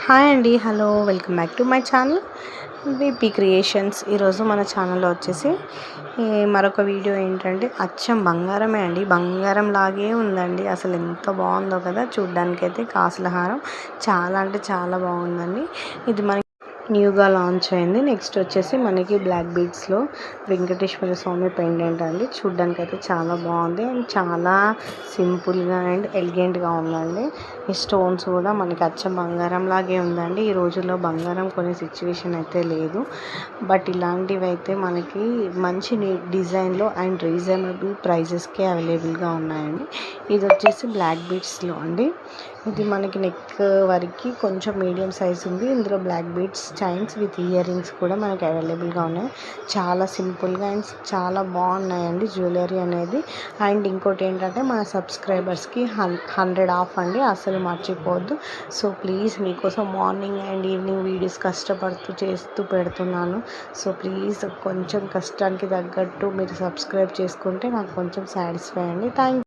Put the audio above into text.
Hi అండి. Hello! Welcome back to my channel VP creations. ఈరోజు మన ఛానల్‌లో వచ్చేసి మరొక వీడియో ఏంటంటే అచ్చం బంగారమే అండి. బంగారం లాగే ఉందండి. అసలు ఎంత బాగుందో కదా! చూడ్డానికైతే కాసుల హారం చాలా అంటే చాలా బాగుందండి. ఇది మనకి న్యూగా లాంచ్ అయింది. నెక్స్ట్ వచ్చేసి మనకి బ్లాక్ బీడ్స్లో వెంకటేశ్వర స్వామి పెండెంట్ అండి. చూడ్డానికి అయితే చాలా బాగుంది అండ్ చాలా సింపుల్గా అండ్ ఎలిగెంట్గా ఉందండి. ఈ స్టోన్స్ కూడా మనకి అచ్చం బంగారం లాగే ఉందండి. ఈ రోజుల్లో బంగారం కొనే సిచ్యువేషన్ అయితే లేదు, బట్ ఇలాంటివి అయితే మనకి మంచి డిజైన్లో అండ్ రీజనబుల్ ప్రైజెస్కి అవైలబుల్గా ఉన్నాయండి. ఇది వచ్చేసి బ్లాక్ బీడ్స్లో అండి. ఇది మనకి నెక్ వరకు కొంచెం మీడియం సైజ్ ఉంది. ఇందులో black beads chains with earrings కూడా మనకి అవైలబుల్గా ఉన్నాయి. చాలా సింపుల్గా అండ్ చాలా బాగున్నాయండి జ్యువెలరీ అనేది. అండ్ ఇంకోటి ఏంటంటే మన సబ్స్క్రైబర్స్కి 100 ఆఫ్ అండి, అసలు మర్చిపోవద్దు. సో ప్లీజ్ మీకోసం మార్నింగ్ అండ్ ఈవినింగ్ వీడియోస్ కష్టపడుతూ చేస్తూ పెడుతున్నాను. సో ప్లీజ్ కొంచెం కష్టానికి తగ్గట్టు మీరు సబ్స్క్రైబ్ చేసుకుంటే నాకు కొంచెం సాటిస్ఫై అండి. థ్యాంక్